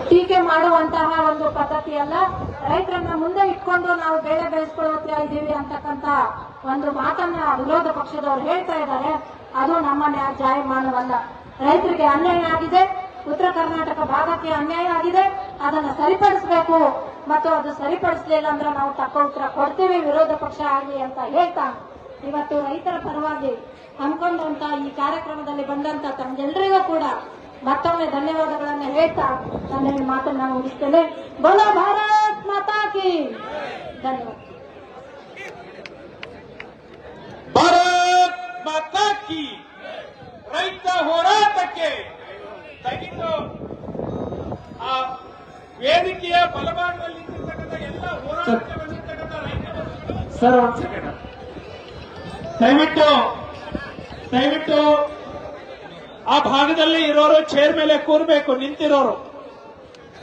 ಟೀಕೆ ಮಾಡುವಂತಹ ಒಂದು ಪದ್ಧತಿ ಅಲ್ಲ. ರೈತರನ್ನ ಮುಂದೆ ಇಟ್ಕೊಂಡು ನಾವು ಬೇಳೆ ಬೇಯಿಸ್ಕೊಳ್ತಾ ಇದ್ದೀವಿ ಅಂತಕ್ಕಂತ ಒಂದು ಮಾತನ್ನ ವಿರೋಧ ಪಕ್ಷದವರು ಹೇಳ್ತಾ ಇದ್ದಾರೆ. ಅದು ನಮ್ಮ ಜಾಯಮಾನವಲ್ಲ. ರೈತರಿಗೆ ಅನ್ಯಾಯ ಆಗಿದೆ, ಉತ್ತರ ಕರ್ನಾಟಕ ಭಾಗಕ್ಕೆ ಅನ್ಯಾಯ ಆಗಿದೆ. ಅದನ್ನ ಸರಿಪಡಿಸಬೇಕು ಮತ್ತು ಅದು ಸರಿಪಡಿಸಲಿಲ್ಲ ಅಂದ್ರೆ ನಾವು ತಕ್ಕ ಉತ್ತರ ಕೊಡ್ತೀವಿ ವಿರೋಧ ಪಕ್ಷ ಆಗಿ ಅಂತ ಹೇಳ್ತಾ ಇವತ್ತು ರೈತರ ಪರವಾಗಿ ಹಮ್ಮಿಕೊಂಡಂತ ಈ ಕಾರ್ಯಕ್ರಮದಲ್ಲಿ ಬಂದಂತ ತಮ್ಗೆಲ್ಲರಿಗೂ ಕೂಡ ಮತ್ತೊಮ್ಮೆ ಧನ್ಯವಾದಗಳನ್ನು ಹೇಳ್ತಾ ನನ್ನ ಮಾತನ್ನ ಮುಗಿಸ್ತೇನೆ. ಬೋಲೋ ಭಾರತ್ ಮಾತಾ ಕಿ ಧನ್ಯವಾದ. ಭಾರತ್ ಮಾತಾ ಕಿ. ರೈತ ಹೋರಾಟಕ್ಕೆ ದಯವಿಟ್ಟು ಆ ವೇದಿಕೆಯ ಬಲಭಾಗದಲ್ಲಿ ನಿಂತಿರ್ತಕ್ಕಂಥ ಎಲ್ಲ ಹೋರಾಟಕ್ಕೆ ಬಂದಿರ್ತಕ್ಕಂಥ ರೈತರು ಸರ್ ಒಂದು ಸೆಕೆಂಡ್ ದಯವಿಟ್ಟು ಆ ಭಾಗದಲ್ಲಿ ಇರೋರು ಚೇರ್ ಮೇಲೆ ಕೂರ್ಬೇಕು. ನಿಂತಿರೋರು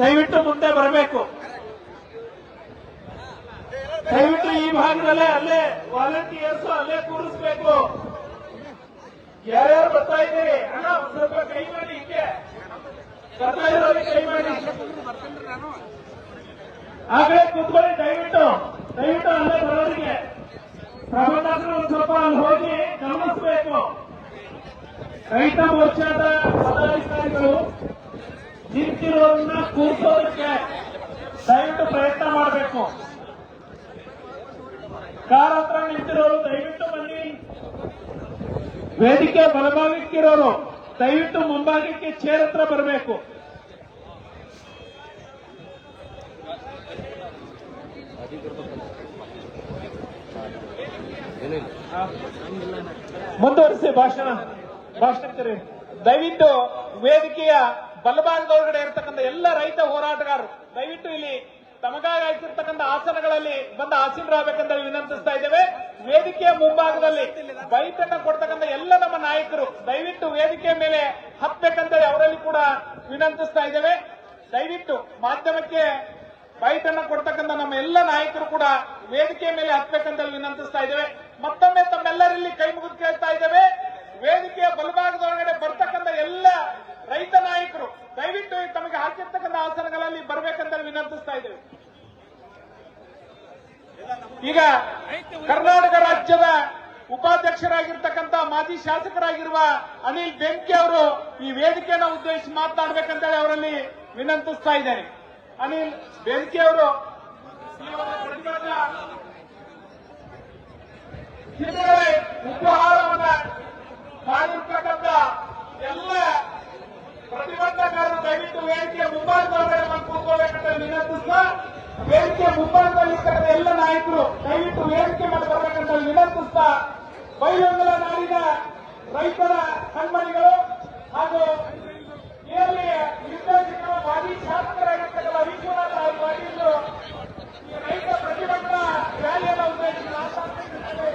ದಯವಿಟ್ಟು ಮುಂದೆ ಬರಬೇಕು. ದಯವಿಟ್ಟು ಈ ಭಾಗದಲ್ಲೇ ಅಲ್ಲೇ ವಾಲಂಟಿಯರ್ಸ್ ಅಲ್ಲೇ ಕೂರಿಸ್ಬೇಕು. ಯಾರ್ಯಾರು ಬರ್ತಾ ಇದ್ದೀರಿ ಅಣ್ಣ ಸ್ವಲ್ಪ ಕೈ ಮಾಡಿ, ಹಿಂಗೆ ಬರ್ತಾ ಇರೋರಿಗೆ ಕೈ ಮಾಡಿ. ಆಗಲೇ ಕೂತ್ಕೊಳ್ಳಿ. ದಯವಿಟ್ಟು ಅಲ್ಲೇ ಬರೋರಿಗೆ ಪ್ರಬಂಧಕರು ಒಂದು ಸ್ವಲ್ಪ ಅಲ್ಲಿ ಹೋಗಿ ಗಮನಿಸಬೇಕು. ರೈತ ಮೋರ್ಚಾದ ಪದಾಧಿಕಾರಿಗಳು ನಿಂತಿರೋರನ್ನ ಕೂರಿಸೋದಕ್ಕೆ ದಯವಿಟ್ಟು ಪ್ರಯತ್ನ ಮಾಡಬೇಕು. ಕಾರ್ ಹತ್ರ ನಿಂತಿರೋರು ದಯವಿಟ್ಟು ಬನ್ನಿ. ವೇದಿಕೆ ಬಲಭಾಗಕ್ಕಿರೋರು ದಯವಿಟ್ಟು ಮುಂಭಾಗಕ್ಕೆ ಚೇರ್ ಹತ್ರ ಬರಬೇಕು. ಮುಂದುವರಿಸಿ ಭಾಷಣಕರಿ. ದಯವಿಟ್ಟು ವೇದಿಕೆಯ ಬಲಭಾಗದೊಳಗಡೆ ಇರತಕ್ಕಂಥ ಎಲ್ಲ ರೈತ ಹೋರಾಟಗಾರರು ದಯವಿಟ್ಟು ಇಲ್ಲಿ ತಮಗಾಗಿ ಹಾಕಿರ್ತಕ್ಕಂಥ ಆಸನಗಳಲ್ಲಿ ಬಂದು ಆಸೀನರಾಗಬೇಕಂತ ವಿನಂತಿಸ್ತಾ ಇದ್ದೇವೆ. ವೇದಿಕೆಯ ಮುಂಭಾಗದಲ್ಲಿ ಬೈಟನ್ನ ಕೊಡ್ತಕ್ಕಂಥ ಎಲ್ಲ ನಮ್ಮ ನಾಯಕರು ದಯವಿಟ್ಟು ವೇದಿಕೆಯ ಮೇಲೆ ಹತ್ಬೇಕಂತ ಅವರಲ್ಲಿ ಕೂಡ ವಿನಂತಿಸ್ತಾ ಇದ್ದೇವೆ. ದಯವಿಟ್ಟು ಮಾಧ್ಯಮಕ್ಕೆ ಬೈಟನ್ನ ಕೊಡ್ತಕ್ಕಂಥ ನಮ್ಮ ಎಲ್ಲ ನಾಯಕರು ಕೂಡ ವೇದಿಕೆಯ ಮೇಲೆ ಹತ್ಬೇಕಂತ ವಿನಂತಿಸ್ತಾ ಇದ್ದೇವೆ. ಮತ್ತೊಮ್ಮೆ ತಮ್ಮೆಲ್ಲರಲ್ಲಿ ಕೈ ಮುಗಿದು ಕೇಳ್ತಾ ಇದ್ದೇವೆ. ವೇದಿಕೆಯ ಬಲಭಾಗದೊಳಗಡೆ ಬರ್ತಕ್ಕಂಥ ಎಲ್ಲ ರೈತ ನಾಯಕರು ದಯವಿಟ್ಟು ತಮಗೆ ಹಾಕಿರ್ತಕ್ಕಂಥ ಆಸನಗಳಲ್ಲಿ ಬರಬೇಕಂತ ವಿನಂತಿಸ್ತಾ ಇದ್ದೇವೆ. ಈಗ ಕರ್ನಾಟಕ ರಾಜ್ಯದ ಉಪಾಧ್ಯಕ್ಷರಾಗಿರ್ತಕ್ಕಂಥ ಮಾಜಿ ಶಾಸಕರಾಗಿರುವ ಅನಿಲ್ ಬೆಂಕಿ ಅವರು ಈ ವೇದಿಕೆಯನ್ನು ಉದ್ದೇಶಿಸಿ ಮಾತನಾಡಬೇಕಂತ ಅವರಲ್ಲಿ ವಿನಂತಿಸ್ತಾ ಇದ್ದೇನೆ. ಅನಿಲ್ ಬೆಂಕಿ ಅವರು ಉಪಹಾರವನ್ನ ಮಾಡಿರ್ತಕ್ಕಂಥ ಎಲ್ಲ ಪ್ರತಿಭಟನಾಕಾರರು ದಯವಿಟ್ಟು ವೇದಿಕೆಯ ಮುಂಭಾಗದೊಳಗಡೆ ಬಂದು ಕೂತ್ಕೊಳ್ಬೇಕಂತ ವಿನಂತಿಸ್ತಾ ವೇದಿಕೆಯ ಮುಂಭಾಗದಲ್ಲಿರ್ತಕ್ಕಂಥ ಎಲ್ಲ ನಾಯಕರು ದಯವಿಟ್ಟು ವೇದಿಕೆ ಮೇಲೆ ಬರಬೇಕಂತ ವಿನಂತಿಸ್ತಾ ಬೈಲಹೊಂಗಲ ನಾಡಿನ ರೈತರ ಕಣ್ಮಣಿಗಳು ಹಾಗೂ ಇಲ್ಲಿ ನಿರ್ದೇಶಕರು ಮಾಜಿ ಶಾಸಕರಾಗಿರ್ತಕ್ಕಂಥ ವಿಶ್ವನಾಥ ಪಾಟೀಲ್ ಈ ರೈತ ಪ್ರತಿಭಟನಾ ರ್ಯಾಲಿಯನ್ನು ಉದ್ದೇಶಿಸಿ ಮಾತನಾಡುತ್ತಿದ್ದಾರೆ.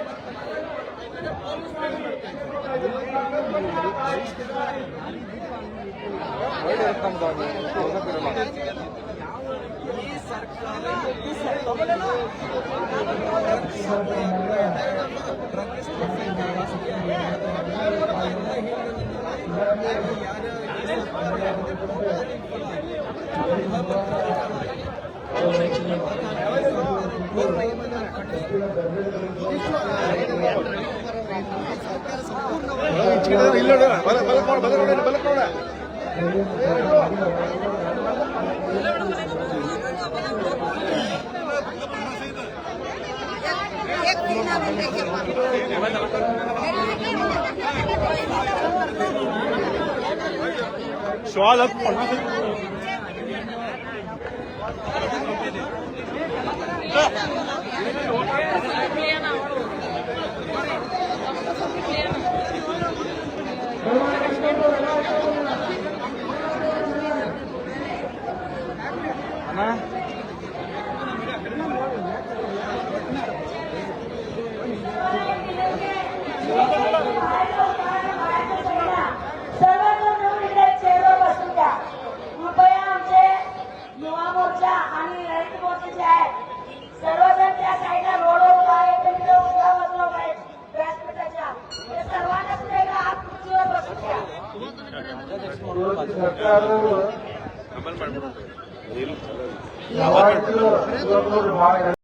स्वागत सर्वजण त्या साईडला रोडवर आहे, व्यासपीठाच्या सर्वांना पुढे हात खुर्चीवर बसून घ्या. ಬಂದ್ ಮಾಡ್ಬಿಡ್ತಾರೆ. ಯಾವಾಗಲೂ